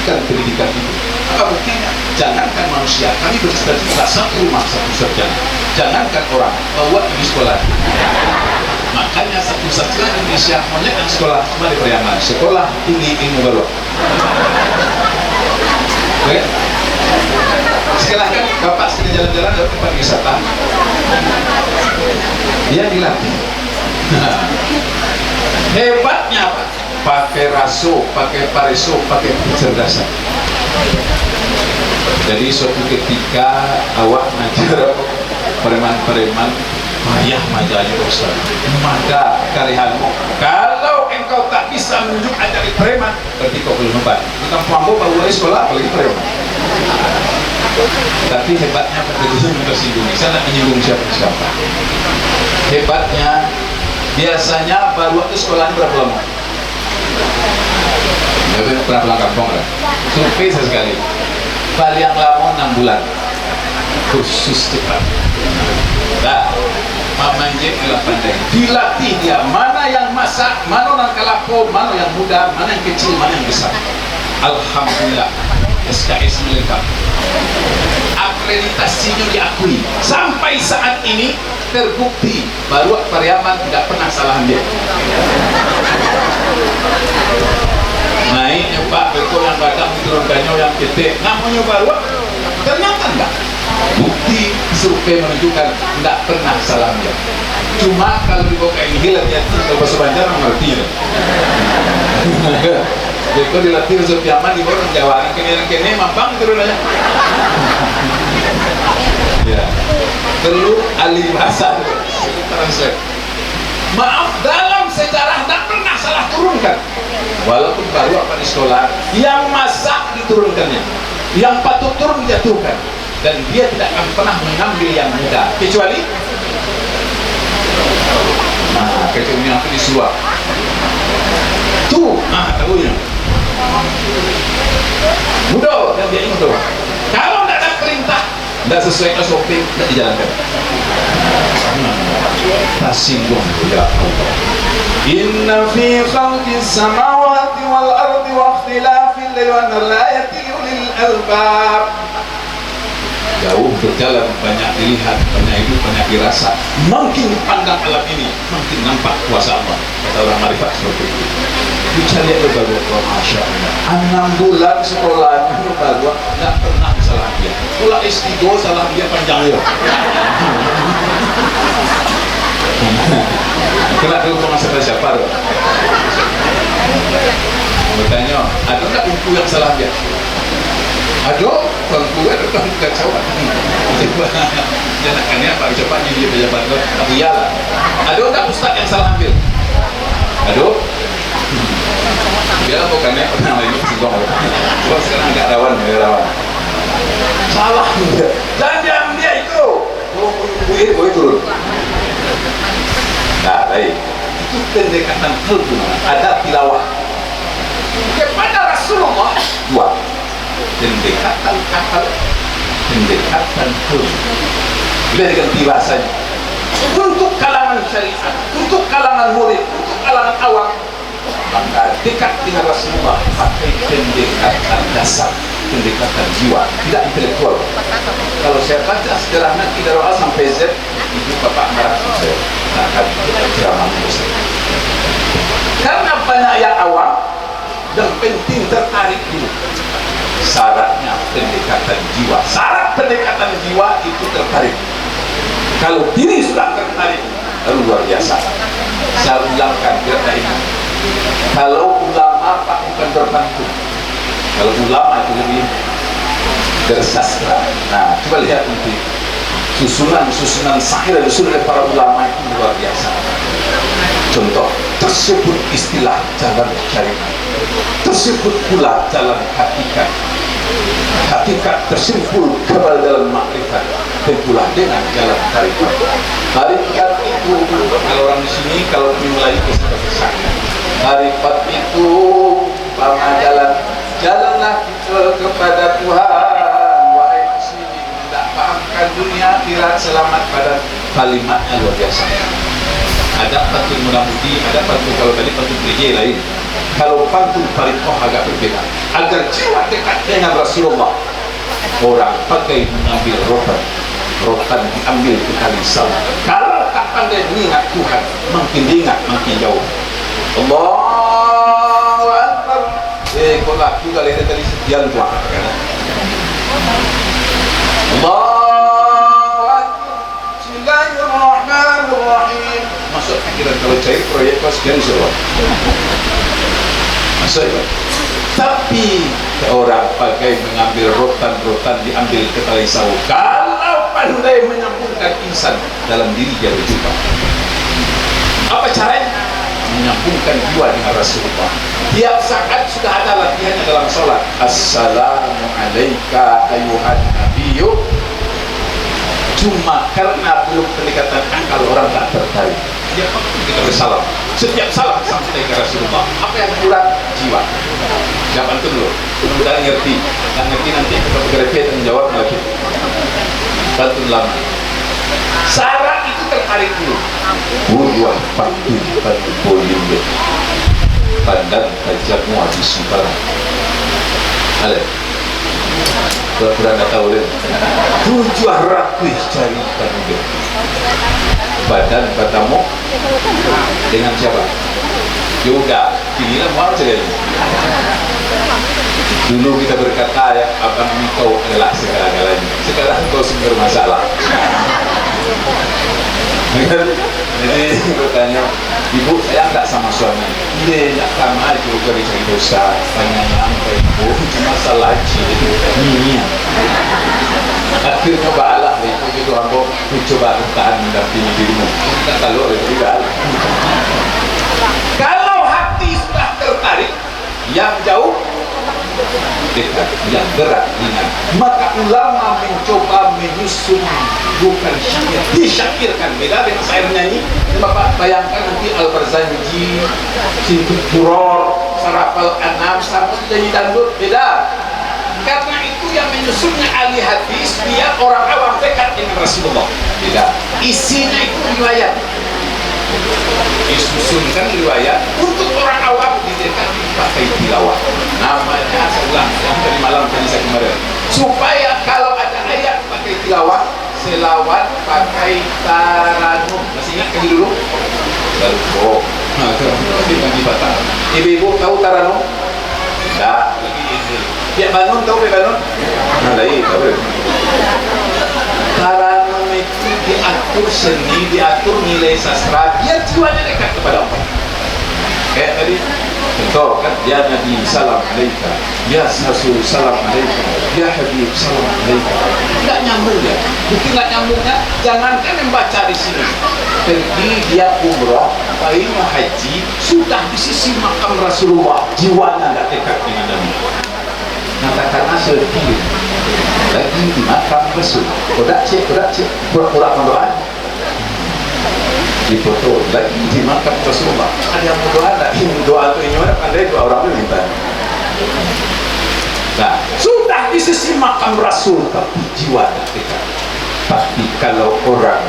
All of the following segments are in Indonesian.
buktikan pendidikan itu. Apa buktinya? Jangankan manusia, kami bercita-cita satu rumah satu sarjana. Jangankan orang, bawa di sekolah. Makanya satu-satunya Indonesia menyiapkan sekolah cuma di Periaman, sekolah tinggi ilmu baru. Oke? Silahkan Bapak sekali jalan-jalan ke tempat wisata. Dia dilatih. Hebatnya apa? Pakai raso, pakai pareso, pakai kecerdasan. Jadi suatu ketika awak ngajar preman-preman, ayah majanya Ustaz, maka kalihanmu kalau engkau tak bisa menunjuk ajari preman, berarti kau belum hebat. Bukan mampu baru mulai sekolah, apalagi preman. Tapi hebatnya begitu tersinggung. Saya tidak menyinggung siapa-siapa. Hebatnya biasanya baru waktu sekolahnya berapa lama? Jadi pernah pulang kampung kan? Survei sesekali. Paling yang lama 6 bulan. Kursus cepat. Nah, Mamanje adalah pandai. Dilatih dia mana yang masak, mana yang kalapo, mana yang muda, mana yang kecil, mana yang besar. Alhamdulillah. SKS lengkap, akreditasinya diakui sampai saat ini, terbukti baru Pariaman tidak pernah salah ambil. Naiknya Pak betul yang kadang turunkannya yang gede namanya baru, ternyata enggak. Bukti survei menunjukkan tidak pernah salah ambil. Cuma kalau dibawa kayak hilang ya tinggal bahasa Banjar ngerti ya. Jadi kalau dilatih Survei Aman di orang Jawa, kene mampang turun aja. Ya, perlu ahli bahasa. Translate. Maaf, dalam sejarah tidak pernah salah turunkan. Walaupun baru apa di sekolah, yang masak diturunkannya, yang patut turun dijatuhkan, dan dia tidak akan pernah mengambil yang muda, kecuali yang disuap. Tuh, tahunya. Mudah, yang dia ingin doang. Kalau tidak ada perintah, tidak sesuai SOP, tidak dijalankan. Tersinggung ya Allah. Inna fi khalqis samawati wal ardi wa ikhtilafil laili wan nahari laayatin liul albab. Jauh berjalan, banyak dilihat, banyak hidup, banyak dirasa. Makin dipandang alam ini, makin nampak kuasa Allah. Kata orang marifat seperti itu. Dicari berbagai Masya Allah. 6 bulan sekolahnya berbagai, tidak pernah salah dia. Pula S3 salah dia panjang ya. Kena dulu pengasal siapa? Bertanya, ada tak buku yang salah dia? Ada, bangku ada kan kacauan. Janakannya Pak cepat jadi pejabat lo, tapi iyalah. Ada tak ustaz yang salah ambil? Ada. Dia bukannya orang lain singgung. Kalau sekarang agak rawan, salah dia. Jangan dia itu. Boleh turun. Nah, baik. Itu pendekatan kalbu, ada tilawah kepada Rasulullah. Dua, pendekatan akal, pendekatan kalbu. Bila diganti bahasanya, untuk kalangan syariat, untuk kalangan murid, untuk kalangan awam, maka dekat dengan Rasulullah pakai pendekatan dasar, pendekatan jiwa, tidak intelektual. Kalau saya baca sejarah nanti dari A sampai Z, itu Bapak marah saya akan ceramah Muslim. Karena banyak yang awam dan penting tertarik dulu. Syaratnya pendekatan jiwa. Syarat pendekatan jiwa itu tertarik. Kalau diri sudah tertarik, luar biasa. Saya ulangkan kata ini. Kalau ulama Pak bukan terbantu. Kalau ulama itu lebih bersastra. Nah, coba lihat nanti susunan sahih dan usul dari para ulama itu luar biasa. Contoh, tersebut istilah jalan syariat, tersebut pula jalan hakikat. Hakikat tersimpul kepada dalam makrifat, dan pula dengan jalan tarikat. Tarikat itu kalau orang di sini, kalau dimulai kita bersama. Tarikat itu lama jalanlah kita kepada Tuhan. Pahamkan dunia akhirat selamat pada kalimatnya luar biasa. Ada pantun muda mudi, ada pantun kalau tadi pantun gereja lain. Kalau pantun tarikoh agak berbeda. Agar jiwa dekat dengan Rasulullah, orang pakai mengambil rotan diambil ke tali salib. Kalau tak pandai mengingat Tuhan, makin diingat makin jauh. Allahu Akbar. Kau laku kali ini tadi sekian Tuhan. Allahu Akbar. Bismillahirrahmanirrahim. Masuk pikiran kalau cair proyek kau sekian insyaAllah. Masuk ya. Tapi orang pakai mengambil rotan diambil ke tali salib. Kalau pandai menyambungkan insan dalam diri dia berjumpa. Apa caranya? Menyambungkan jiwa dengan Rasulullah. Tiap saat sudah ada latihannya dalam sholat. Assalamu alayka ayuhan nabiyyu. Cuma karena belum pendekatan akal orang tak tertarik. Dia kita bersalam. Setiap salam sampai ke Rasulullah. Apa yang kurang? Jiwa. Jangan itu dulu. Mudah-mudahan ngerti. Dan ngerti nanti kita bergerak menjawab lagi. Bantu lama. Sarah itu tertarik dulu. Buruan pagi bantu boleh. Pandang tajamu habis sumpah. Ale. Kurang tak tahu deh. 700 cari tanggung. Badan batamu dengan siapa? Yoga. Inilah mau jadi. Dulu kita berkata ya, abang kau adalah segala-galanya. Sekarang kau sumber masalah. Jadi bertanya, ibu saya enggak sama suami. Iya, enggak sama aja dari cari dosa. Tanyanya apa ibu? Cuma salah aja. Ini. Akhirnya balah itu gitu ambo mencoba bertahan mendampingi dirimu. Enggak kalau itu tidak. Kalau hati sudah tertarik, yang jauh dekat, yang berat ringan, maka ulama mencoba menyusun bukan syair, disyairkan. Beda dengan syair nyanyi. Bapak bayangkan nanti Al-Barzanji, Sintu Turor, Sarafal Anam, sama nyanyi dangdut, beda. Karena itu yang menyusunnya ahli hadis, dia orang awam dekat dengan Rasulullah. Beda. Isinya itu riwayat. Disusunkan riwayat untuk orang awam didekati pakai tilawah. Namanya saya ulang yang tadi malam tadi saya kemarin. Supaya kalau ada ayat pakai tilawah, selawat pakai taranum. Masih ingat kali dulu? Lalu oh, di Batam. Ibu-ibu tahu taranum? Tidak. Ya bangun tahu bangun? Nah, lain tahu. Taranum itu diatur seni, diatur nilai sastra, biar jiwanya dekat kepada Allah. Kayak tadi, contoh kan, ya Nabi salam alaika, ya Rasul salam alaika, ya Habib salam alaika. Tidak nyambung ya, bukti nggak nyambungnya. Jangankan membaca di sini, pergi dia umrah, bayinya haji, sudah di sisi makam Rasulullah, jiwanya nggak dekat dengan Nabi. Katakanlah sedih lagi di makam Rasul, udah cek, pura-pura mendoa di foto lagi di makam Rasulullah. Ada yang berdoa, ada yang doa itu ini orang pandai doa orang itu minta. Nah, sudah di sisi makam Rasul tapi jiwa tak dekat. Tapi kalau orang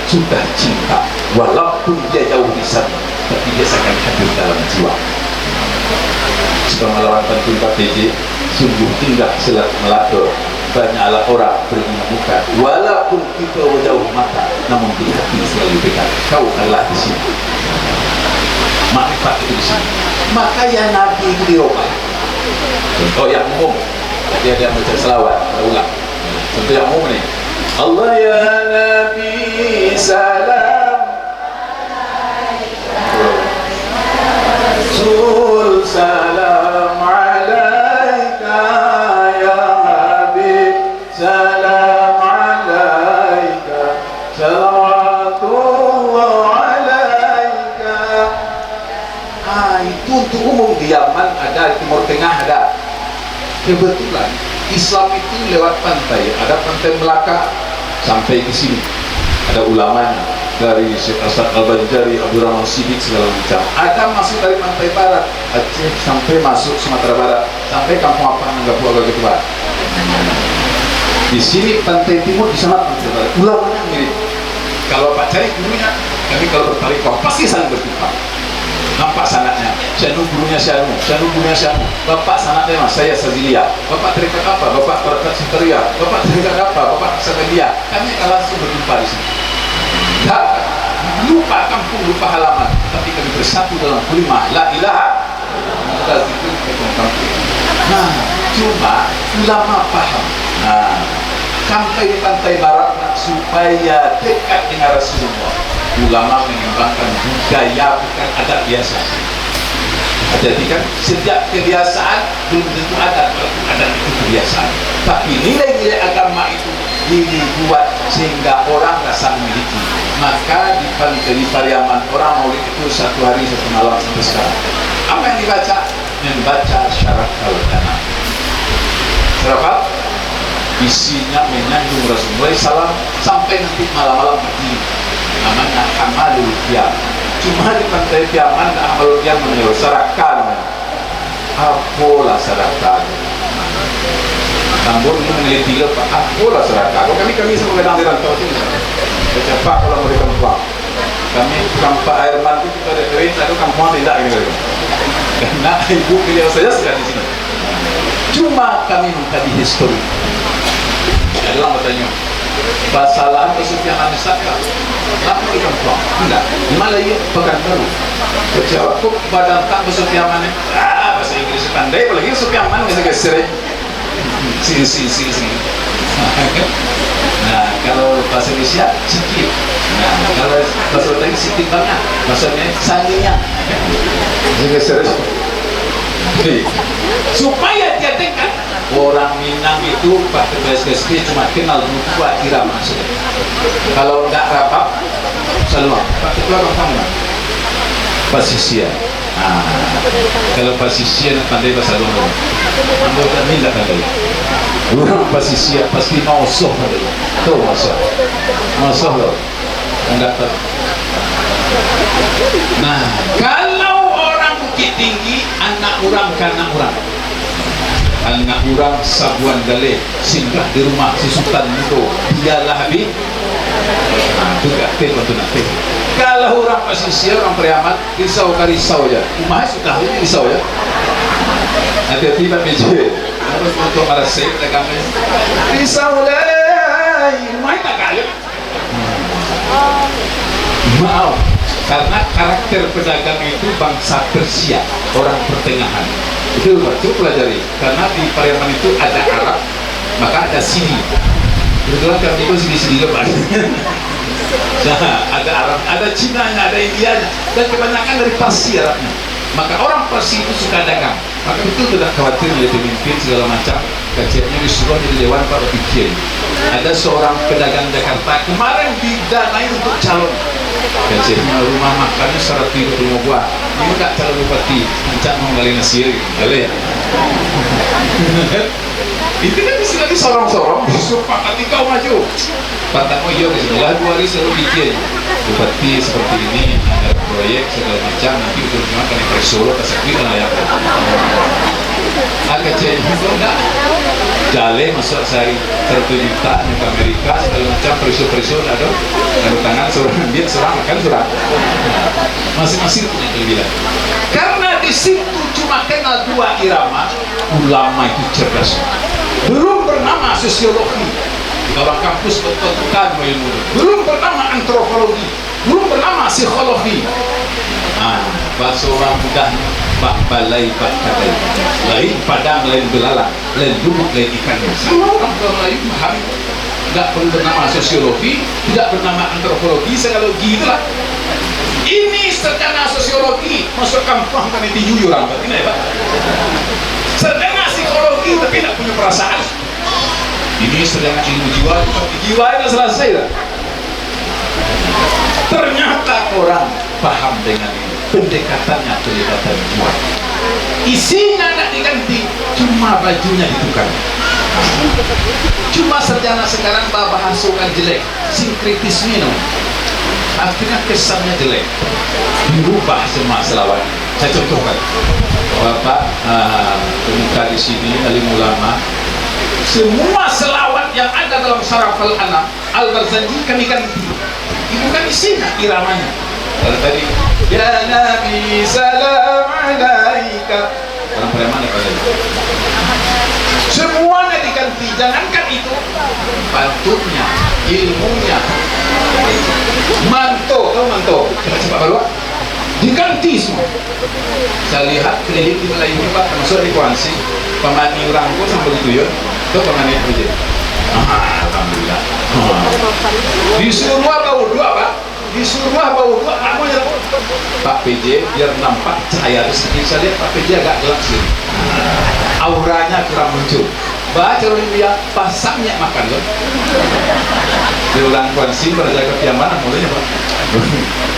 sudah cinta, walaupun dia jauh di sana, tapi dia akan hadir dalam jiwa. Sudah melawan pantun PJ, sungguh indah selat Melaka. Banyaklah orang pergi muka, walaupun kita jauh mata, namun di hati selalu dekat. Kau adalah di sini. Makrifat itu di sini. Maka yang Nabi itu dirubah. Contoh yang umum, tadi ada yang baca selawat, ulang. Contoh yang umum ni, Allah ya Nabi salam, Rasul salam alaika ya Habib salam alaika salawatullah alaika. Itu untuk umum. Di Yaman ada, di Timur Tengah ada. Kebetulan Islam itu lewat pantai. Ada pantai Melaka sampai ke sini. Ada ulamanya dari Syekh Asad Al-Banjari, Abdurrahman Siddiq segala macam. Ada masuk dari pantai barat Aceh sampai masuk Sumatera Barat, sampai kampung apa Nggapua Gagak Barat. Di sini pantai timur, di sana pantai barat. Ulamanya mirip. Kalau Pak cari gurunya, tapi kalau bertarik pasti saling bertukar. Nampak sangatnya. Syanu gurunya Syanu. Bapak sanatnya mas, saya Sazilia. Bapak terikat apa? Bapak Barakat Sinteria. Bapak terikat apa? Bapak Samedia. Kami akan langsung berjumpa di sini. Tak lupa kampung, lupa halaman, tapi kami bersatu dalam kalimat la ilaha illallah. Nah, cuma ulama paham. Nah, sampai di pantai barat supaya dekat dengan Rasulullah. Ulama mengembangkan budaya bukan adat biasa. Jadi kan setiap kebiasaan belum tentu adat, adat itu kebiasaan. Tapi nilai-nilai agama itu dibuat sehingga orang rasa memiliki. Maka di Pariaman orang Maulid itu 1 hari 1 malam sampai sekarang. Apa yang dibaca? Membaca syarat al-tanam. Syarat isinya menyambung Rasul mulai salam sampai nanti malam-malam berdiri. Namanya Hamalul Qiyam. Cuma di pantai Piaman Hamalul Qiyam menurut Saraka namanya. Apola Saraka. Tambun ini meneliti lepas Apola Saraka. Kalau kami sama kadang dirantau sini. Cepat kalau mereka pulang. Kami tanpa air mandi kita ada kering, lalu kampung tidak ini. Karena ibu beliau saja sudah di sini. Cuma kami mengkaji histori. Adalah bertanya, Basalah Sufyan An-Nasaka. Apa di kampung? Enggak. Di Malaya Pekanbaru. Kecewa kok badan tak Sufyan An. Bahasa Inggris pandai, apalagi Sufyan An bisa geser. Si. Nah, kalau bahasa Indonesia sedikit. Nah, kalau bahasa Betawi sedikit banyak. Bahasanya sanginya. Supaya dia dekat. Orang Minang itu pakai BSKSP cuma kenal dua irama saja. Kalau enggak rapat, selalu pakai dua orang pasisia. Nah, kalau pasisia pandai bahasa Lombok. Anggota Minang pandai. Orang pasisia pasti mau soh ada. Tuh masuk loh. Enggak tahu. Nah, kalau orang Bukit Tinggi anak orang kana orang. Anak orang Sabuan Gale singgah di rumah si Sultan itu dialah habis. Nah, itu aktif untuk nanti. Kalau orang pesisir, orang Priaman risau ya. Rumahnya sudah ini risau ya. Hati-hati Pak Meji. Harus untuk para sep kami. Risau lah. Rumahnya tak kaya. Maaf, karena karakter pedagang itu bangsa Persia, orang pertengahan. Itu pelajari, karena di Pariaman itu ada Arab, maka ada Sini. Kebetulan kami itu sini lepas. Nah, ada Arab, ada Cina, ada Indianya, dan kebanyakan dari Parsi Arabnya. Maka orang Parsi itu suka dagang. Maka betul tidak khawatir oleh pemimpin segala macam. Kacirnya disuruh jadi dewan Pak Pikir. Ada seorang pedagang Jakarta kemarin didanai untuk calon. Kacirnya rumah makannya 100 rumah buah. Ini tak calon bupati, mencak menggali nasir, boleh ya? Itu kan sudah disorong-sorong, disepakati kau maju. Patah oh iya, bismillah 2 hari selalu bikin bupati seperti ini, ada proyek segala macam, nanti itu cuma kan yang Solo, Kasakti kan layak. Agak cek juga enggak. Jale masuk sehari 1 juta ke Amerika segala macam perisu ada tangan seorang ambil seorang makan seorang masing-masing punya kelebihan. Karena di situ cuma kenal 2 irama, ulama itu cerdas. Belum bernama sosiologi, orang kampus bentukan ilmu. Belum bernama antropologi, belum bernama psikologi. Nah, bahasa orang mudah Pak balai Pak kadai. Lain padang, lain belalang, lain duduk, lain ikan. Sama orang Melayu paham. Tidak perlu bernama sosiologi, tidak bernama antropologi, psikologi itulah. Ini sarjana sosiologi masuk kampung kan dijuyur orang, ini ya Pak. Sarjana psikologi tapi tidak punya perasaan. Ini sarjana ilmu jiwa, tapi jiwa itu selesai lah. Ternyata orang paham dengan ini. Pendekatannya kelihatan jiwa. Isinya tidak diganti, cuma bajunya ditukar. Cuma sarjana sekarang bahasukan jelek, sinkritis minum. Akhirnya kesannya jelek, dirubah semua selawat. Saya contohkan, Bapak pemuka di sini, alim ulama, semua selawat yang ada dalam Syaraf al-Anam Al-Barzanji kami ganti. Itu kan isinya iramanya. Kalau tadi ya Nabi salam alaika, orang preman apa lagi? Semuanya diganti, jangankan itu, pantutnya, ilmunya, manto, tahu manto? Cepat baru diganti semua. Saya lihat keliling di Melayu ini Pak, termasuk di Kuansi, pemani orangku sama begitu ya, itu pemani aja. Alhamdulillah. Disuruh bau dua Pak, disuruh bau dua, namanya Pak PJ biar nampak cahaya itu sedikit. Saya lihat Pak PJ agak gelap sih, auranya kurang muncul. Baca dia pasangnya makan loh. Diulang Kuansi berjaga kiamat, mulanya Pak.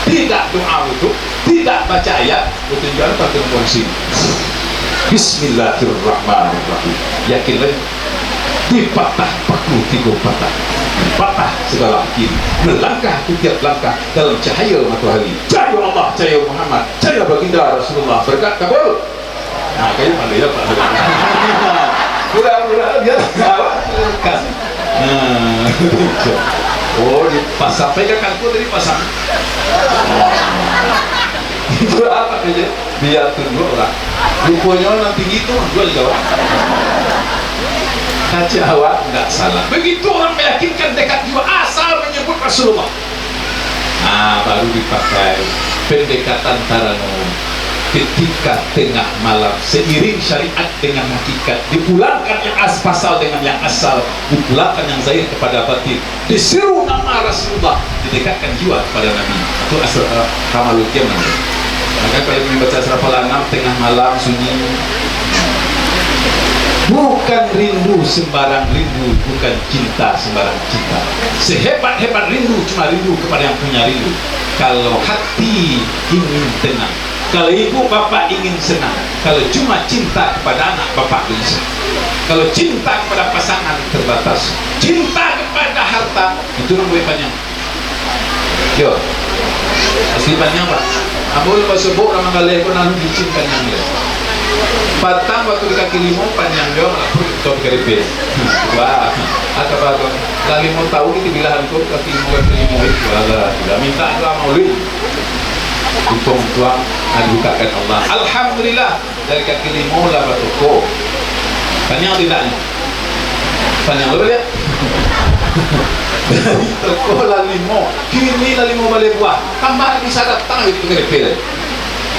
Tidak doa untuk, tidak baca ayat, bertujuan pada Kuansi. Bismillahirrahmanirrahim. Yakinlah dipatah paku tiga patah, patah segala akhir, melangkah tiap langkah dalam cahaya matahari. Cahaya Allah, cahaya Muhammad, cahaya baginda Rasulullah, berkat kabul. Nah, kayaknya mana ya Pak? Pura-pura dia kan. Oh, dipasang, pegang aku dari pasang. Itu apa aja? Biar tunggu orang. Rupanya nanti gitu, jual jawab. Kacau, nggak salah. Begitu orang meyakinkan dekat jiwa, asal menyebut Rasulullah. Nah, baru dipakai pendekatan tarano. Ketika tengah malam, seiring syariat dengan hakikat, dipulangkan yang pasal dengan yang asal, dipulangkan yang zahir kepada batin, disuruh nama Rasulullah, didekatkan jiwa kepada Nabi. Itu asal Kamaludiyah namanya. Maka kalau membaca surah Al-An'am tengah malam sunyi, bukan rindu sembarang rindu, bukan cinta sembarang cinta. Sehebat-hebat rindu cuma rindu kepada yang punya rindu. Kalau hati ingin tenang, kalau ibu bapak ingin senang, kalau cuma cinta kepada anak bapak bisa. Kalau cinta kepada pasangan terbatas, cinta kepada harta itu lebih banyak. Yo, asli banyak Pak. Amul masubuk nama kalian pun lalu dicinta yang lain. Patang waktu di kaki limau panjang dia melapor itu keripin. Wah, apa bagus. Lagi mau tahu kita bilang itu kaki limau itu adalah tidak minta doa maulid. Untung tuang dibukakan Allah. Alhamdulillah dari kaki limau lah batuko. Panjang tidaknya. Panjang lu lihat. Dari toko lah limau, kini lah limau balik buah. Tambah bisa datang itu keripin.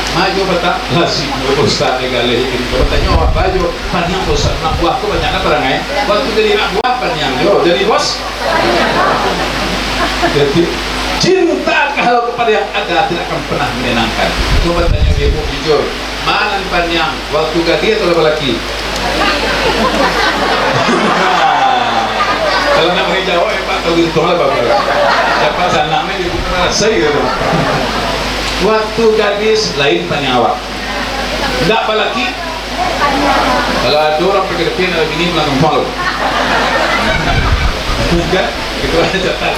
Maju betak nasi ustaz negale ini bertanya apa baju panjang ustaz nak buah tu banyak apa orang waktu jadi nak buah panjang yo jadi bos. Jadi cinta kalau kepada yang ada tidak akan pernah menyenangkan. Coba tanya ibu jujur, mana panjang waktu gadis atau laki-laki? Kalau nak beri jawab Pak tahu gitu lah bapak. Siapa sanangnya di bukan saya. Waktu gadis lain penyawa, tidak apalagi kalau ada orang pergi depan ada bini langsung follow, kan? Itu aja cepat.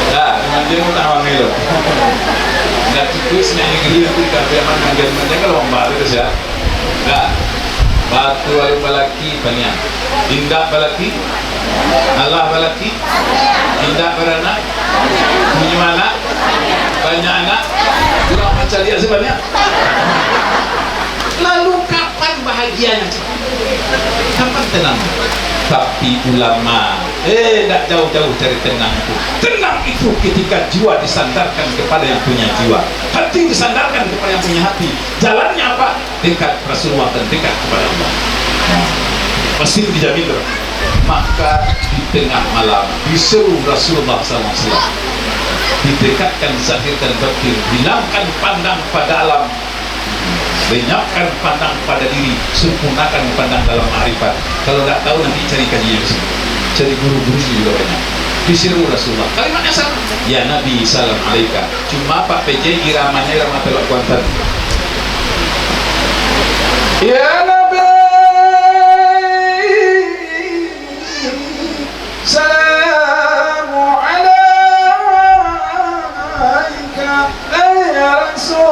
Nah, dengan dia mau tawang itu, nggak cukup sebenarnya gini nanti kalau mana manggil kalau orang baru itu ya, nggak. Batu lalu balaki banyak, indah balaki, Allah balaki, indah beranak, punya anak, banyak anak, kurang macam dia sebanyak. Lalu kapan bahagianya? Kapan tenang? Tapi ulama, tak jauh-jauh dari tenang itu. Tenang itu ketika jiwa disandarkan kepada yang punya jiwa, hati disandarkan kepada yang punya hati. Jalannya apa? Dekat Rasulullah dan dekat kepada Allah. Pasti dijamin terus. Maka di tengah malam disuruh Rasulullah SAW didekatkan zahir dan batin, hilangkan pandang pada alam, lenyapkan pandang pada diri, sempurnakan pandang dalam ma'rifat. Kalau tak tahu nanti cari kajian di sini, cari guru-guru juga banyak. Disuruh Rasulullah, kalimatnya sama. Ya Nabi salam alaika. Cuma Pak PJ iramanya irama telok Kuantan. Ya Nabi salamu alaika ya Rasul.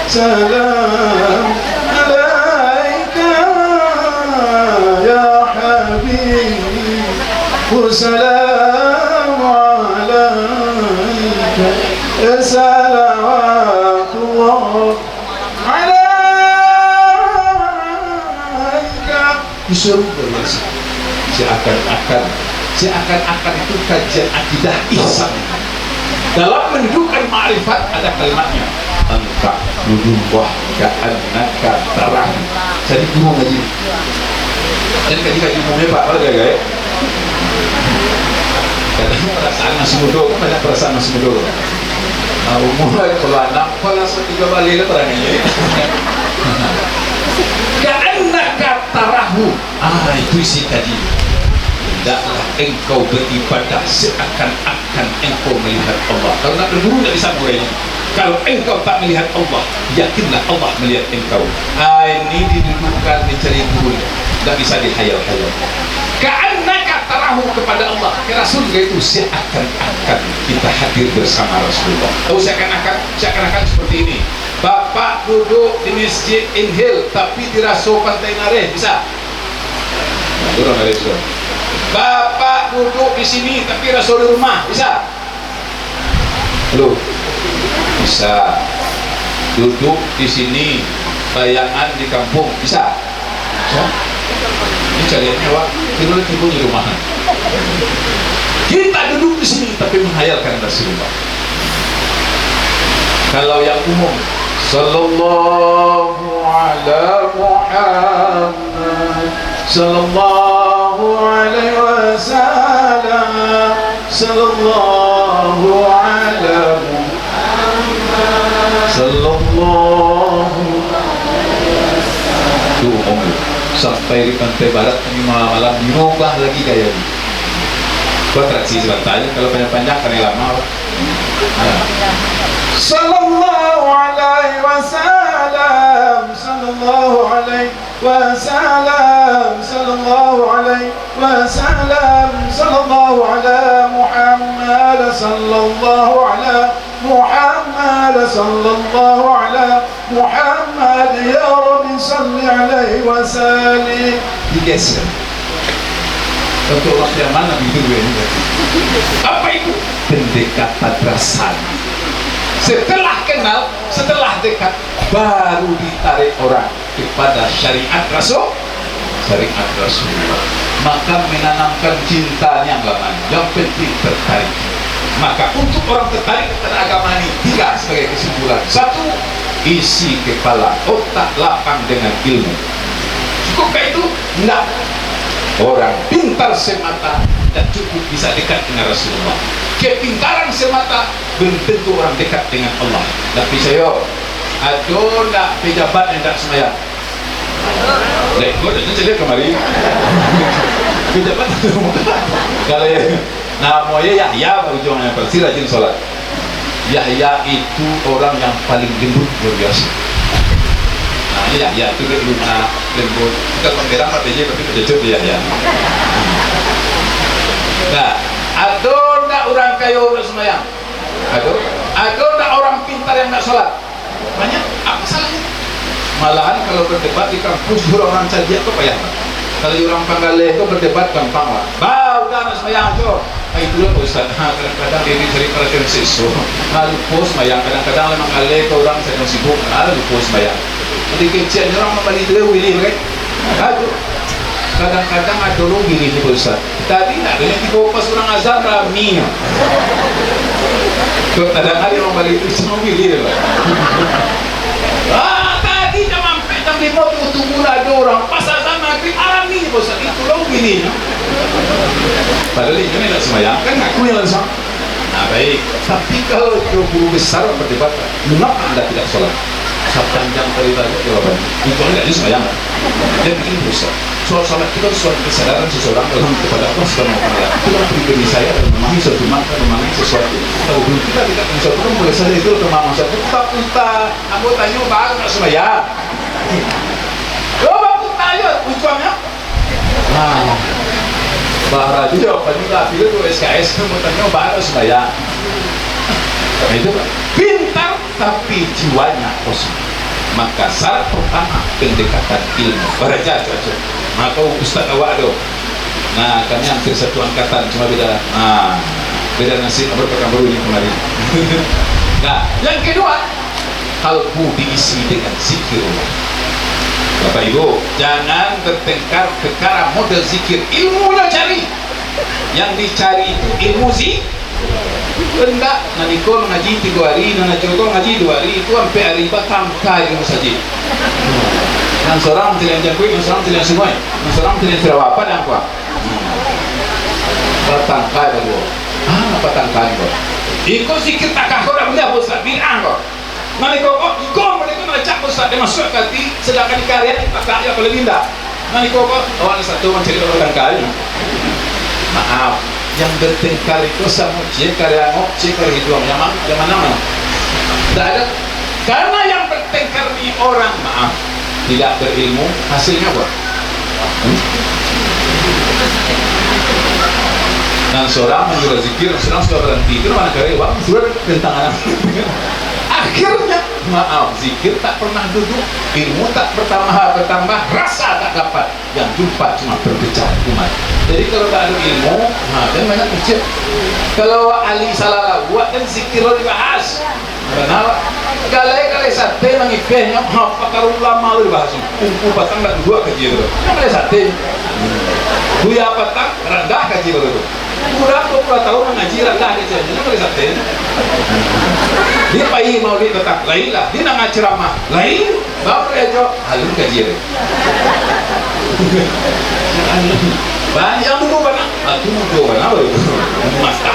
Salam alaika ya Habib. Salam alaika malaika. Disuruh berbiasa. Seakan-akan itu kajian akidah ihsan. Dalam menunjukkan ma'rifat ada kalimatnya. Engkau duduk ka'annaka tarah. Jadi guru ngaji. Jadi kaji umumnya Pak, ada gak ya? Kadang perasaan masih muda, banyak perasaan masih muda. Umumnya kalau anak, kalau setiga balik itu perangannya. Ka'annaka tarahu. Itu isi kaji. Hendaklah engkau beribadah seakan-akan engkau melihat Allah. Kalau nak berguru tak bisa boleh. Kalau engkau tak melihat Allah, yakinlah Allah melihat engkau. Ini didudukan dicari guru, tak bisa dihayal-hayal. Ka'annaka tarahu kepada Allah. Ke Rasul itu seakan-akan kita hadir bersama Rasulullah. Seakan-akan seperti ini. Bapak duduk di masjid Inhil, tapi di Rasul Pantai Nare, bisa? Turun dari Rasul. Bapak duduk di sini, tapi Rasul di rumah, bisa? Halo? Bisa. Duduk di sini, tayangan di kampung, bisa? Bisa? Ini cariannya Wak, tidur di rumahan. Kita duduk di sini tapi menghayalkan Rasulullah. Kalau yang umum, sallallahu ala Muhammad, sallallahu alaihi wasallam, sallallahu ala Muhammad, sallallahu itu umum. Sampai di pantai barat ini malam dirubah lagi gaya ini. Buat atraksi sebentar kalau panjang-panjang karena lama. Sallallahu alaihi wasallam, sallallahu alaihi wasallam, sallallahu alaihi wasallam, sallallahu ala Muhammad, sallallahu ala Muhammad, sallallahu ala Muhammad, ya Rabbi salli alaihi wasallim. Digeser. Untuk waktu yang mana begitu ini? Apa itu? Pendekatan rasanya. Setelah kenal, setelah dekat, baru ditarik orang kepada syariat Rasul, syariat Rasulullah. Maka menanamkan cintanya agama. Yang penting tertarik. Maka untuk orang tertarik kepada agama ini, tiga sebagai kesimpulan. Satu, isi kepala, otak lapang dengan ilmu. Cukupkah itu? Tidak. Orang pintar semata tidak cukup bisa dekat dengan Rasulullah. Kepintaran semata belum tentu orang dekat dengan Allah. Tapi saya ada tak pejabat yang tak semayang? Lekor dan saya kemarin pejabat kalau ya namanya Yahya ujungnya pasti rajin sholat. Yahya itu orang yang paling lembut luar biasa. Nah ini Yahya itu dia lunak lembut. Kita pengerang matanya tapi kejujur dia Yahya. Nah, ada tak orang kaya yang semayang? Ada tak orang pintar yang tak sholat? Banyak. Apa salahnya? Malahan kalau berdebat di kampus orang caji apa payah? Kalau orang Panggale itu berdebat gampang lah. Bah, udah nak semayang aja. Itulah Ustaz. Kadang-kadang diri cari perhatian siswa. Lupa semayang. Kadang-kadang memang Panggale itu orang sedang sibuk. Lupa semayang. Jadi kecil orang membalik dia wilih, kan? Aduh. Kadang-kadang ada orang wilih ni Ustaz. Tadi nak dengan tiba pas orang azan rami. Kadang-kadang dia membalik itu semua wilih. Tadi jam 5 tunggu ada orang pas azan maghrib rami Ustaz. Itu orang wilih. Padahal ini tak semayang kan aku yang langsung. Nah baik. Tapi kalau guru besar berdebat, mengapa anda tidak sholat? Sepanjang kali tadi jawaban itu tidak disemayang. Dia bikin dosa. Soal salat itu kan suatu kesadaran seseorang dalam kepada Allah Subhanahu wa taala. Itu kan pribadi saya dan memahami suatu makna, memahami sesuatu. Tahu dulu kita tidak sesuatu kan boleh saja itu kemampuan saya. Kita anggotanya baru nak semayang. Coba aku tanya ujungnya. Bahara juga juga bila tu SKS anggotanya baru semayang. Itu pintar tapi jiwanya kosong. Maka syarat pertama pendekatan ilmu. Beraja cocok. Maka Ustaz awak ada. Nah kami hampir satu angkatan cuma beda. Beda nasib berpekan baru ini kemarin. Nah yang kedua kalbu diisi dengan zikirullah. Bapak Ibu, jangan bertengkar perkara model zikir, ilmunya cari. Yang dicari itu ilmu hendak nanikon ngaji 3 hari, nanacokon ngaji 2 hari, itu sampai hari batangka ilmu saja. Yang seorang tidak jangkui, yang seorang tidak semua, yang seorang tidak apa dan apa. Batangka itu, batangka itu. Ikut zikir tak kau dah boleh bos tak bilang kau. Nanikon, ikut mereka melacak bos tak masuk ke hati, sedangkan kalian tak kaya kalau linda. Nanikon, awal satu macam itu orang kali. Maaf, yang bertengkar itu sama cekar yang cekar hidup yang mana? Tidak ada. Karena yang bertengkar ini orang, maaf, tidak berilmu, hasilnya apa? Dan seorang menyuruh zikir, seorang sudah berhenti, itu mana karya sudah tentang anak. Akhirnya, maaf, zikir tak pernah duduk, ilmu tak bertambah, rasa tak dapat, yang jumpa cuma berpecah umat. Jadi kalau tak ada ilmu, dan banyak kecil. Kalau Ali salah buat dan zikir dibahas, kenapa? Kalau sate mengipehnya, pakar ulama dibahas. Umpu patang dan 2 kecil itu. Kalau sate, buya patang rendah kecil itu. Kurang 20 tahun mengaji rendah kecil. Kalau sate, dia payah mau dia tetap lain lah. Dia nak ceramah lain, baru dia jawab halus kecil. Banyak yang dulu banyak, itu dulu banyak baru mastah.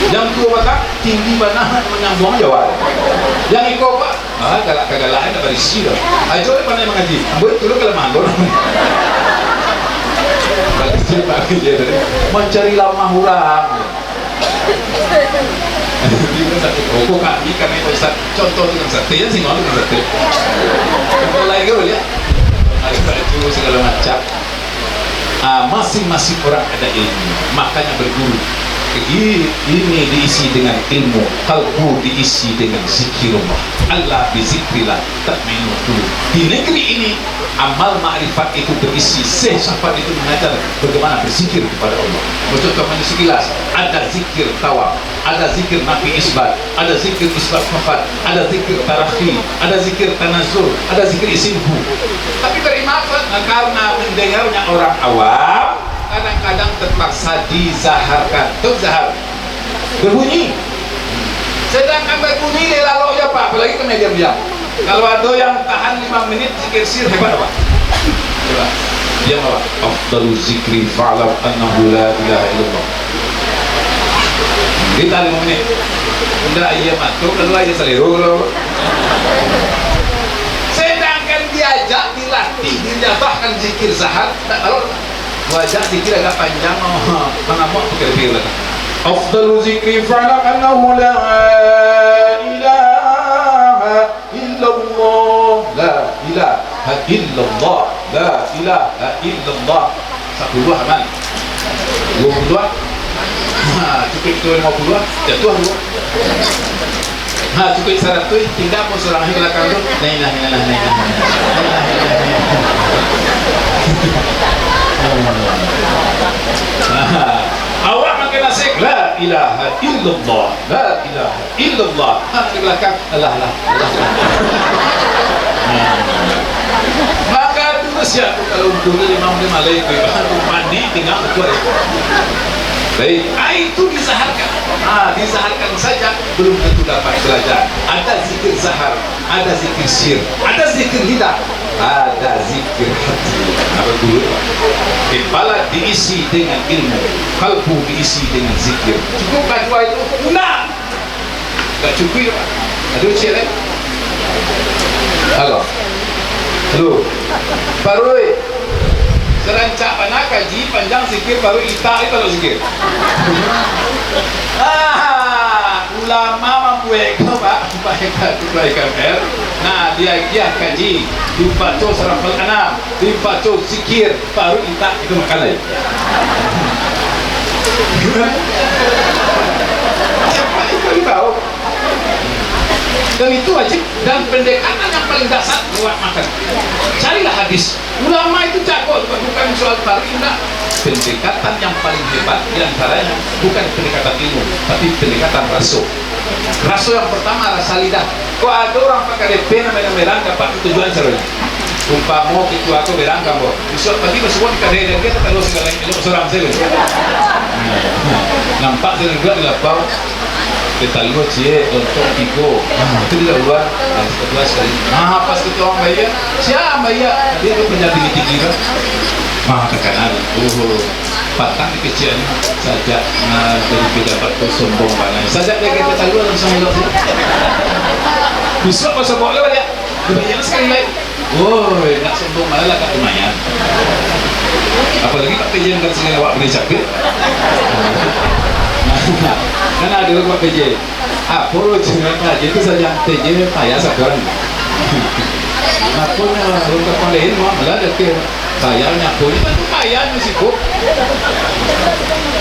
Yang dulu banyak tinggi banyak menyambung Jawa. Yang ikut apa? Galak-galakan dari sini. Ajo ni pandai mengaji. Ambil dulu kelemahan orang. Mencari lama orang. Kok kami itu contoh dengan sate ya sih dengan sate. Contoh lain kau lihat. Ada baju segala macam. Masing-masing orang ada ilmu, makanya berguru. Ini diisi dengan ilmu, kalbu diisi dengan zikirullah. Allah bizikrillah tatma'innul qulub. Di negeri ini amal ma'rifat itu berisi, sehsafat itu mengajar bagaimana berzikir kepada Allah. Contohnya sekilas, ada zikir tawaf, ada zikir nafi isbat, ada zikir isbat wafat, ada zikir tarakhi, ada zikir tanazul, ada zikir isimhu. Tapi terima karena mendengarnya orang awam, kadang-kadang terpaksa dizaharkan. Itu zahar berbunyi, sedangkan berbunyi dia lalu ya Pak, apalagi ke medium-diam. Kalau ada yang tahan 5 menit zikir sir hebat apa? Coba dia apa? Afdalu zikri fa'lam annahu la ilaha illallah. Kita 5 menit enggak iya matuk lalu aja seliru. Sedangkan diajak dilatih dijabahkan zikir zahar, tak kalau wajah zikir agak panjang, mana mau pikir-pikir lagi. Afdalu zikri fa'lam annahu la ilaha illallah, la ilaha illallah, la ilaha illallah. 10 aman 22 cukup itu 50 jatuh 2 cukup 100 tinggal pun seorang yang belakang tu la ilaha illallah. Awak makin asik la ilaha illallah, la ilaha illallah. Di belakang Allah. Maka terus ya kalau dulu Imam Malik mandi tinggal keluar. Baik, itu disaharkan. Disaharkan saja belum tentu dapat belajar. Ada zikir zahar, ada zikir sir, ada zikir lidah, ada zikir hati. Apa dulu? Kepala diisi dengan ilmu, kalbu diisi dengan zikir. Cukupkah 2 itu? Enggak. Enggak cukup. Aduh cik. Halo. Baru serancak mana kaji panjang zikir baru ita itu kalau zikir. Ulama membuat Pak KMR. Nah dia kaji dibaca surah Al-An'am, dibaca zikir baru ita itu makan lagi. Siapa itu tahu? Dan itu wajib, dan pendekatan yang paling dasar buat makan. Carilah hadis. Ulama itu jago, bukan soal tarinah. Pendekatan yang paling hebat diantaranya bukan pendekatan ilmu, tapi pendekatan rasul. Rasul yang pertama rasa lidah. Kok ada orang pakai DP namanya merangkap pak tujuan serunya. Umpamo itu aku berangkap bo. Besok pagi bersuara kerja dan kita terus segala itu seorang sih. Nampak juga di lapau. Kita lihat cie untuk tigo. Itu di luar dan kedua sekali. Nah pas itu orang bayar, siapa bayar? Dia tu penjadi di tiga. Mah tekanan. Patang di kecian saja dari pejabat tu sombong banget. Saja dia kita tahu langsung hidup. Besok pasal boleh dia. Dibayar sekali lagi. Woi, nak sombong malah kat lumayan. Apalagi Pak PJ yang kasih awak beli sakit. Kan ada Pak PJ. Apa jangan aja itu saja PJ payah sekarang. Apa nak untuk kondein malah ada ke bayarnya punya kan payahnya sih kok.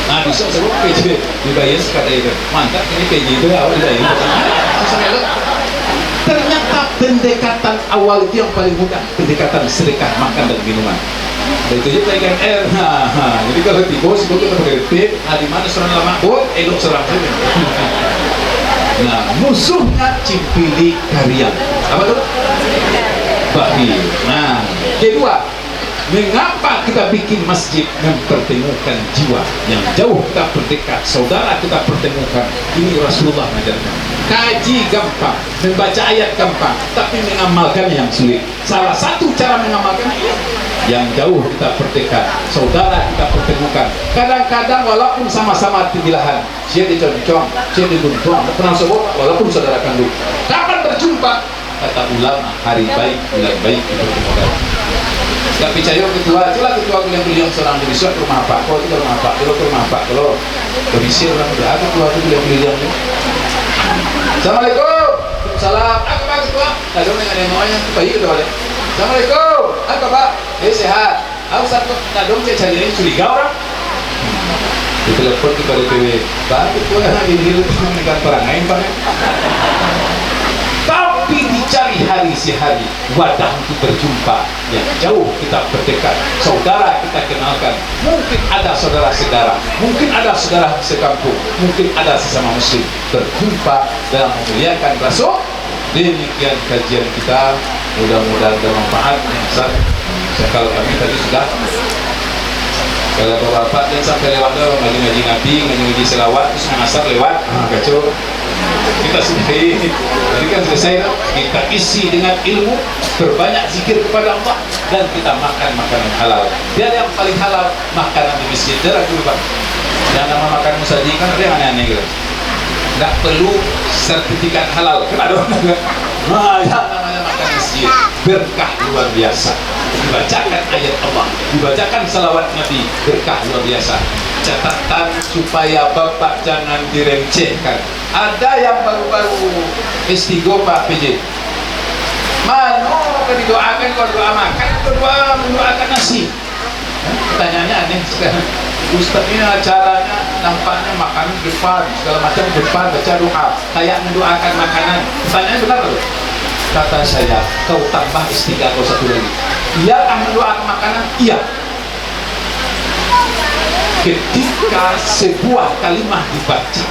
Nah bisa sebut PJ dibayar sekali itu. Mantap ini PJ itu awal dibayar. Ternyata pendekatan awal itu yang paling mudah, pendekatan sedekah makan dan minuman. Dari itu juga ikan air. Jadi kalau tiba sebut kita pakai tip, di mana seorang lama pun elok seorang saja. Nah musuhnya cimpili kariang. Apa tuh? Babi. Nah kedua, mengapa kita bikin masjid mempertemukan jiwa yang jauh kita berdekat, saudara kita pertemukan. Ini Rasulullah mengajarkan. Kaji gampang, membaca ayat gampang, tapi mengamalkan yang sulit. Salah satu cara mengamalkan yang jauh kita berdekat, saudara kita pertemukan. Kadang-kadang walaupun sama-sama tinggi lahan, dia diconcong, dia dibuntung, pernah sebut walaupun saudara kandung. Kapan berjumpa? Kata ulama, hari baik, bulan baik dipertemukan. Tak percaya ketua, itulah ketua beliau seorang di Besok rumah Pak, kalau itu rumah Pak, kalau ke rumah Pak, kalau ke Bisir orang berada ketua itu beliau. Assalamualaikum. Salam. Apa Pak ketua? Lalu dengan yang maunya bayi itu balik. Assalamualaikum. Apa Pak? Sehat. Aku satu nadong saya cari ini curiga orang. Ditelepon kepada PW. Pak ketua ini dengan perangai Pak. Tapi dicari hari sehari wadah untuk berjumpa yang jauh kita berdekat, saudara kita kenalkan. Mungkin ada saudara-saudara, mungkin ada saudara sekampung, mungkin ada sesama muslim berjumpa dalam memuliakan Rasul. Demikian kajian kita, mudah-mudahan bermanfaat. Kalau kami tadi sudah kalau bapak dan sampai lewat ngaji Nabi, ngaji selawat, terus mengasar lewat, kacau. Kita sudahi, jadi kan selesai. Kita isi dengan ilmu, berbanyak zikir kepada Allah, dan kita makan makanan halal. Dia yang paling halal makanan di masjid. Dia dulu Pak. Yang nama makan musaji kan ada yang aneh-aneh gitu. Nggak perlu sertifikat halal. Kan ada orang nggak? Nah, yang namanya makan masjid berkah luar biasa. Dibacakan ayat Allah, dibacakan salawat Nabi, berkah luar biasa. Catatan supaya bapak jangan direncehkan. Ada yang baru-baru istighfar PJ. Mano didoakan kalau doa makan atau doa mendoakan nasi? Pertanyaannya aneh sekarang. Ustaz ini acaranya nampaknya makan depan segala macam depan baca doa kayak mendoakan makanan. Pertanyaan benar loh. Kata saya, kau tambah istighfar satu lagi. Ia akan mendoakan makanan? Iya. Ketika sebuah kalimah dibaca,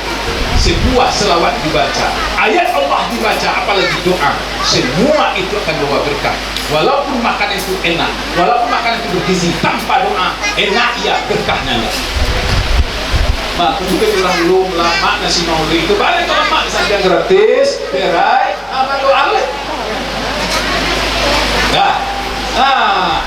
sebuah selawat dibaca, ayat Allah dibaca, apalagi doa, semua itu akan bawa berkah. Walaupun makan itu enak, walaupun makan itu bergizi, tanpa doa enak ya berkahnya. Mak, juga orang belum lama nasi maulid itu balik ke lemak saja gratis, berai, apa doa leh?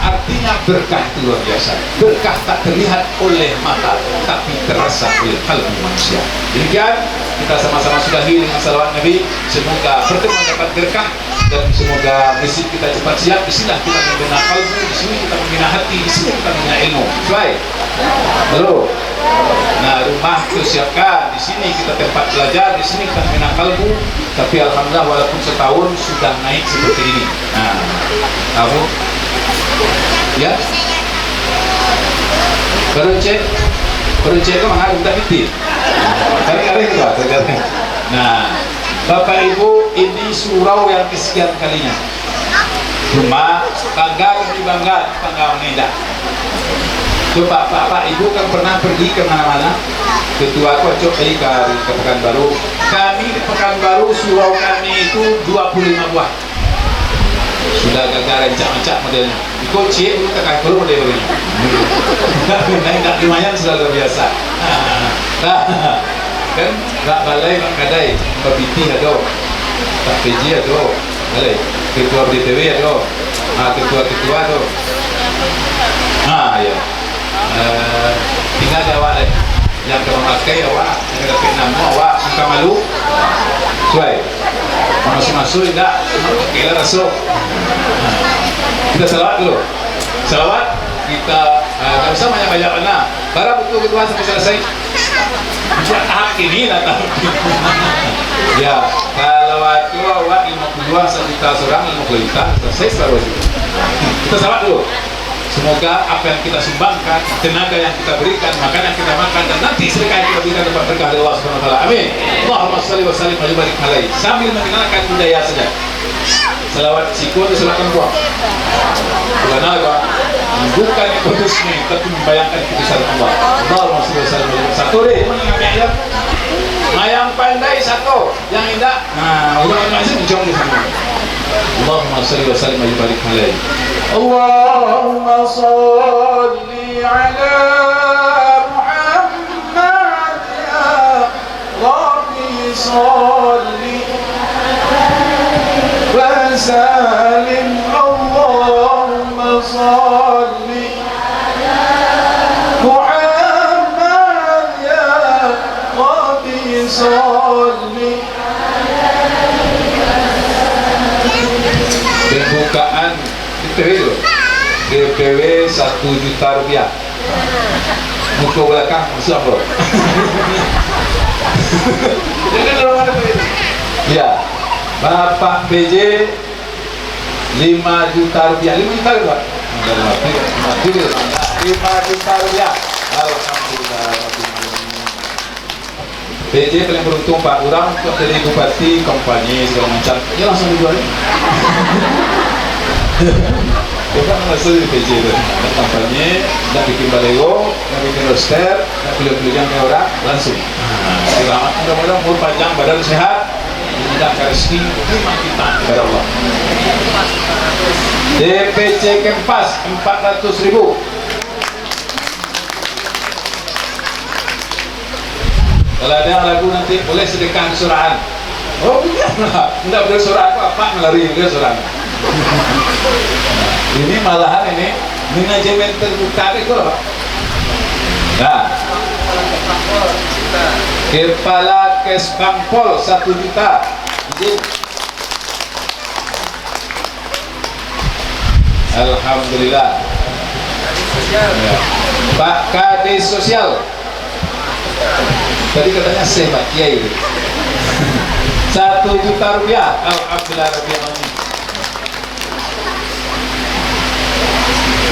Artinya berkah itu luar biasa. Berkah tak terlihat oleh mata, tapi terasa oleh kalbu manusia. Demikian kita sama-sama sudahi dengan salawat Nabi. Semoga pertemuan dapat berkah dan semoga masjid kita cepat siap. Di sini kita membina kalbu, di sini kita membina hati, di sini kita membina ilmu. Baik. Halo. Nah, rumah itu siapkan. Di sini kita tempat belajar, di sini kita membina kalbu. Tapi alhamdulillah walaupun setahun sudah naik seperti ini. Nah, kamu ya keruncek kan mengagum tak piti kari-kari juga terjadi. Nah Bapak Ibu, ini surau yang kesekian kalinya. Cuma bangga dibangga bangga mengindah. Coba Pak Ibu kan pernah pergi ke mana-mana. Ketua aku ajak ke Pekanbaru. Kami di Pekanbaru surau kami itu 25 buah. Sudah gagal rencak-rencak modelnya. Ikut cie dulu ke kantor modelnya. Naik lumayan sudah luar biasa. Kan Pak Balai, Pak Kadai, Pak Biti ada, Pak PJ ada, Balai, Ketua BTW ada, Ketua-ketua ada. Ya. Tinggal awak yang memakai awak, yang dapat nama awak, angka malu, sesuai. Masuk-masuk tidak, kita rasuk. Kita salawat dulu. Salawat kita tak usah banyak-banyak mana. Para betul ketua sampai selesai. Buat tahap ini lah tahap ini. Ya, kalau waktu awak 52 juta seorang 50 juta selesai separuh itu. Kita salawat dulu. Semoga apa yang kita sumbangkan, tenaga yang kita berikan, makanan yang kita makan, dan nanti sedekah yang kita berikan dapat berkah dari Allah Subhanahu wa taala. Amin. Allahumma shalli wa sallim wa barik alaihi. Sambil mengenalkan budaya saja. Selawat siku atau selawat buah. Bukan apa? Bukan yang bagus nih, tapi membayangkan kebesaran Allah. Allahumma shalli wa sallim wa barik. Satu deh, mengingat ayat. Yang pandai satu, yang indah. Nah, ulama masih mencong di sana. Allahumma shalli wa sallim wa barik alaihi. Allahumma shalli ala Muhammad ya Rabbi shalli wa sallim. Allahumma shalli ala Muhammad ya Rabbi shalli. Pembukaan DPW 1 juta rupiah. Muka belakang masuk apa? Ya, Bapak BJ 5 juta rupiah. 5 juta rupiah. 5 juta rupiah. Alhamdulillah. BJ paling beruntung Pak Urang untuk jadi bupati kampanye segala macam. Ya langsung dijual. Kita langsung di PJ itu, ada kampanye, dan bikin balego, dan bikin roster, dan pilih-pilih yang orang langsung. Selamat, mudah-mudahan umur panjang, badan sehat, mudahkan rezeki, terima kita kepada Allah. DPC Kempas 400.000. Kalau ada yang lagu nanti boleh sedekah surahan. Oh biarlah, tidak boleh surah apa melari juga surah. Ini malahan ini manajemen terbuka itu apa? Nah, kepala Kesbangpol 1 juta. Alhamdulillah. Ya. Pak Kadis Sosial. Tadi katanya Pak Kiai. 1 juta rupiah. Alhamdulillah Rabbil Alamin.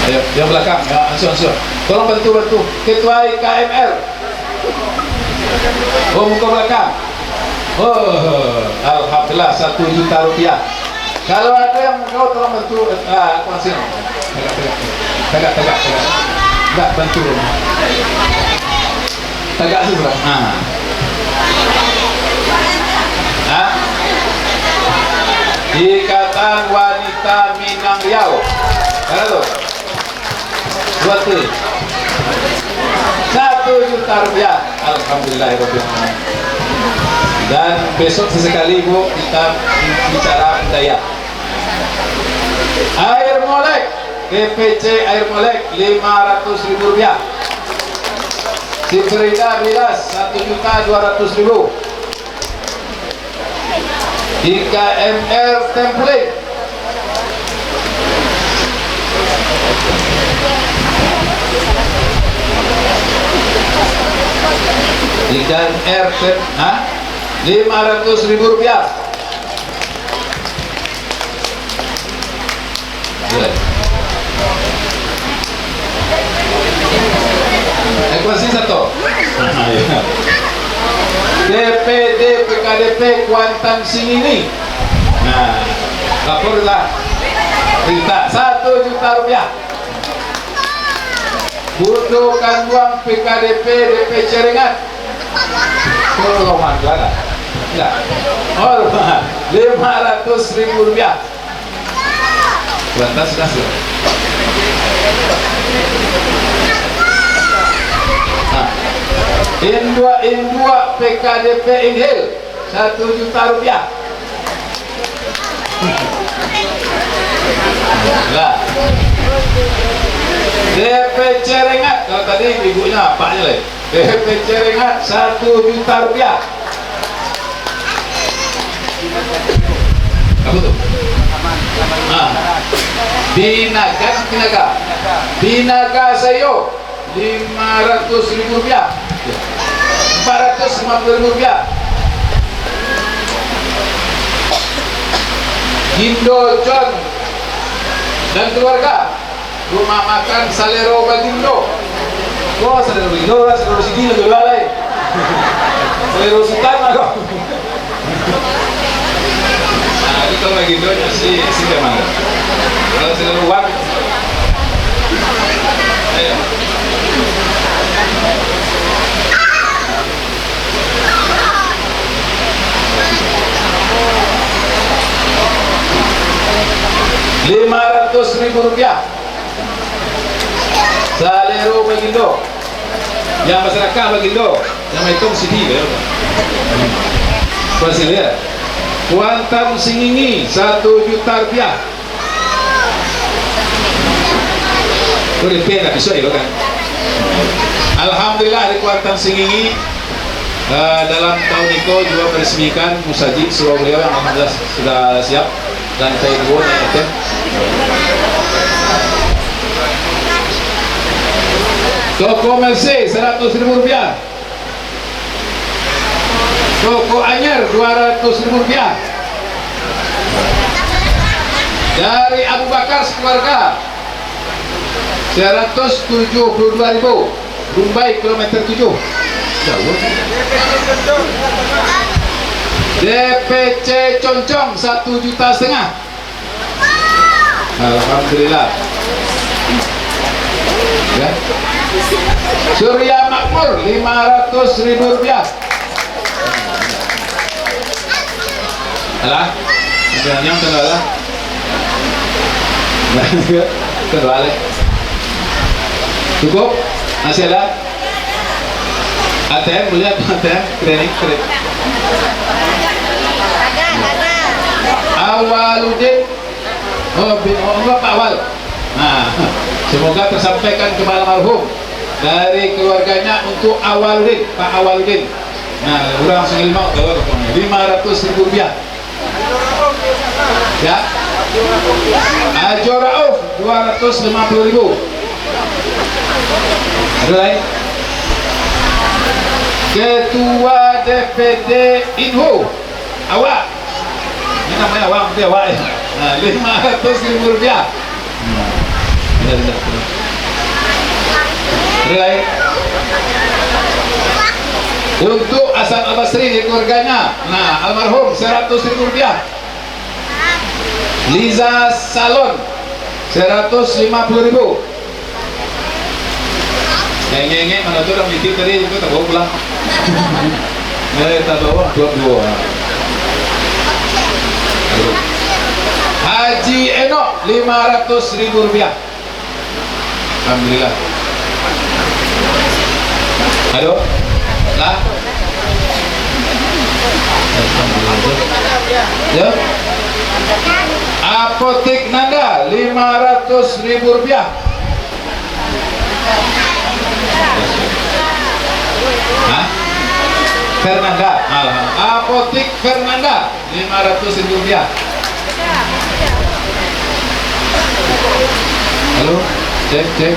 Ayo, yang belakang, ya, ansur. Tolong bantu. Ketua KMR. Oh, muka belakang. Oh, alhamdulillah 1 juta rupiah. Kalau ada yang mau tolong bantu, aku langsung. Tegak. Enggak bantu. Tegak susah. Ikatan Wanita Minang Riau. Mana tuh? 1 juta rupiah. Alhamdulillahirobbilalamin. Dan besok sesekali Bu kita bicara budaya. Air Molek, DPC Air Molek 500.000 rupiah. Sibrida Bilas 1.200.000. IKMR Template ikan RT 500.000 rupiah. Ekuasi satu. DPD PKDP Kuantan Singini. Nah, laporlah. Minta 1 juta rupiah. Gundukan uang PKDP DPC ringan. Oh, mana? Enggak. Oh, 500.000 rupiah. Lantas sudah. Nah, Indua PKDP Inhil 1 juta rupiah. Lah. DPC Rengat, kalau tadi ibunya apanya lah? DPC Rengat 1 juta rupiah. Apa tuh? Nah, Binaga Sayo 500.000 rupiah, 450.000 rupiah. Gindo John dan keluarga, rumah makan Salero Bagindo. Oh, Salero Bagindo, Salero Sidi lebih balai. Salero Sultan kok. Nah, itu kalau Bagindonya si mana? Kalau Salero Wak. Ayo. Rp500.000 Salero Bagindo, yang masyarakat Bagindo, yang hitung CD ya. Masih lihat. Kuantan Singingi 1 juta rupiah. Udah pena bisa ya kan. Alhamdulillah di Kuantan Singingi dalam tahun itu juga meresmikan musajid surau beliau yang alhamdulillah sudah siap dan saya dua nanti. Toko Mercy 100.000 rupiah. Toko Anyer 200.000 rupiah. Dari Abu Bakar sekeluarga 172.000. Rumbai kilometer 7. Jauh. DPC Concong 1,5 juta. Alhamdulillah. Ya. Surya Makmur 500.000 rupiah. Alah, yang kedua kedua cukup masih ada ATM, boleh ATM kredit. Awaludin, Pak Awal. Nah, semoga tersampaikan kepada almarhum dari keluarganya untuk Awaludin, Pak Awaludin. Nah, orang sengilmau tahu 500.000 rupiah. Ya. Ajo Rauf 250.000. Ada lain? Ketua DPD Inho awak. Ini namanya awak, dia awak ya. Nah, 500.000 rupiah. Ada lain? Untuk Hasan Al-Basri di keluarganya, nah almarhum 100.000 rupiah. Liza Salon 150.000. Ngenge mana tuh orang mikir tadi itu tak bawa pulang. Tak bawa 22. Haji Enok 500.000 rupiah. Alhamdulillah. Aduh, lah. Ya. Apotek Nanda 500.000 rupiah. Hah? Fernanda. Apotek Fernanda 500.000 rupiah. Halo, cek.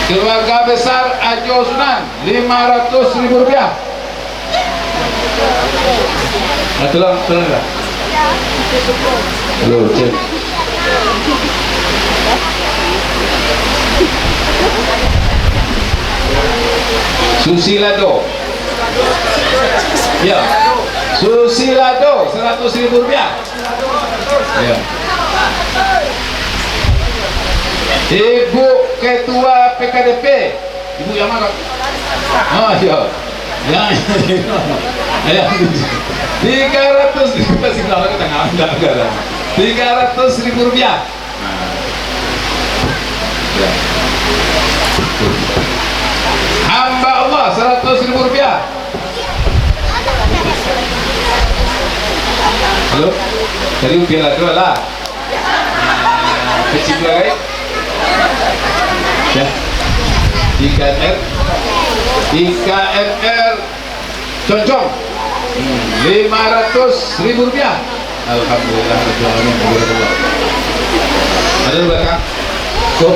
Keluarga besar Ajo Sunan 500.000 rupiah. Nah, tolong enggak? Halo, cek. Susilado. Ya. Susilado 100.000 rupiah. Ya. Ibu Ketua PKDP, Ibu yang mana? Oh iya, yang 300.000 rupiah. Hamba Allah 100.000 rupiah. Halo, tadi rupiah lah dua lah. Kecil juga guys. Ya. IKNR Concong 500.000 rupiah. Alhamdulillah. Ada di belakang. Kok?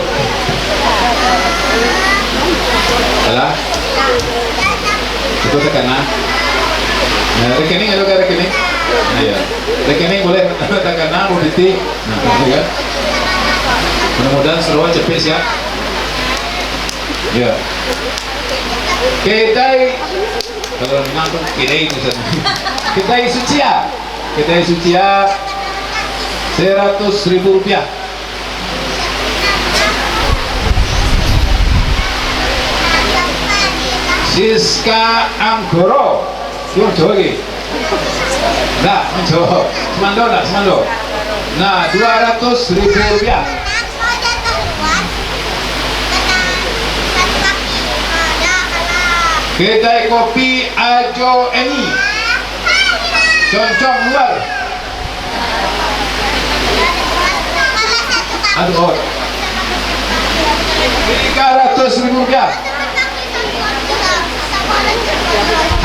Salah? Itu tekanan. Nah, rekening ada ke rekening? Nah, ya. Rekening boleh tekanan, mau titik. Nah, ya. Mudah-mudahan seruan cepet siap. Ya. Kedai kalau Minang tuh kedai misalnya. Kedai Sucia. Kedai Sucia 100.000 rupiah. Siska Anggoro. Yuk coba lagi. Nah, mencoba. Semando nak semando. Nah, 200.000 rupiah. Kedai kopi Ajo Eni Concong luar. Aduh, 300.000 rupiah.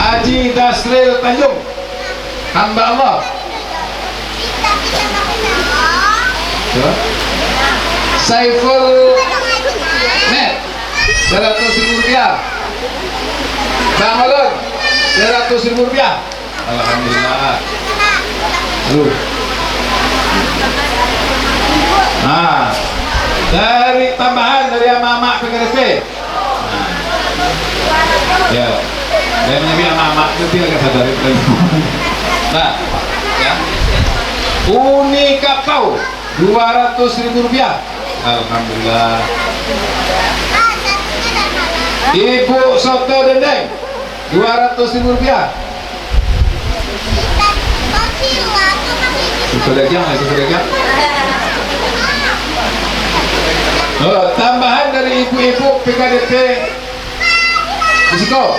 Haji Dasril Tanjung, hamba Allah. Saiful Net 100.000 rupiah. Bang Malon 100.000 rupiah. Alhamdulillah. Nah, dari tambahan dari mama PKDP. Ya, saya menyebut mama itu tidak sadar itu. Nah, ya. Uni Kapau 200.000 rupiah. Alhamdulillah. Ibu Soto Dendeng 200.000 rupiah. Pedagang. Oh, tambahan dari ibu-ibu PKDP Risiko.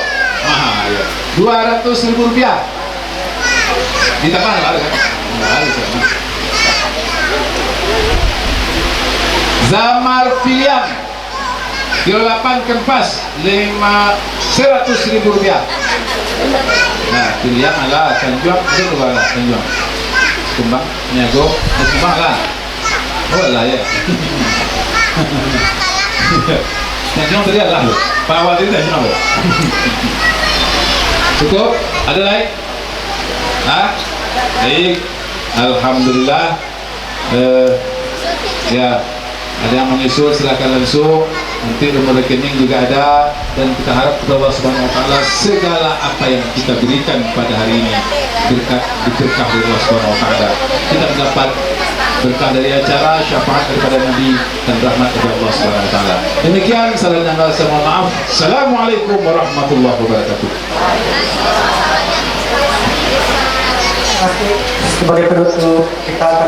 Ya. 200.000 rupiah. Ditambah ada kan? Zamar Pilihan Kilo 8 Kempas 100.000 rupiah. Nah, pilihan adalah Tanjung, itu adalah Tanjung. Kembang, Niago, Kembang lah. Oh lah ya. Tanjung tadi adalah Pak Awal itu Tanjung apa? Cukup? Ada lagi? Hah? Baik. Alhamdulillah. Ya. Ada yang menyusul silakan langsung. Nanti nomor rekening juga ada, dan kita harap kepada Allah Subhanahu Wa Taala segala apa yang kita berikan pada hari ini berkat diberkah dari Allah Subhanahu Wa Taala. Kita mendapat berkah dari acara, syafaat daripada Nabi, dan rahmat dari Allah Subhanahu Wa Taala. Demikian, salam dan mohon maaf. Assalamualaikum warahmatullahi wabarakatuh. Sebagai penutup kita akan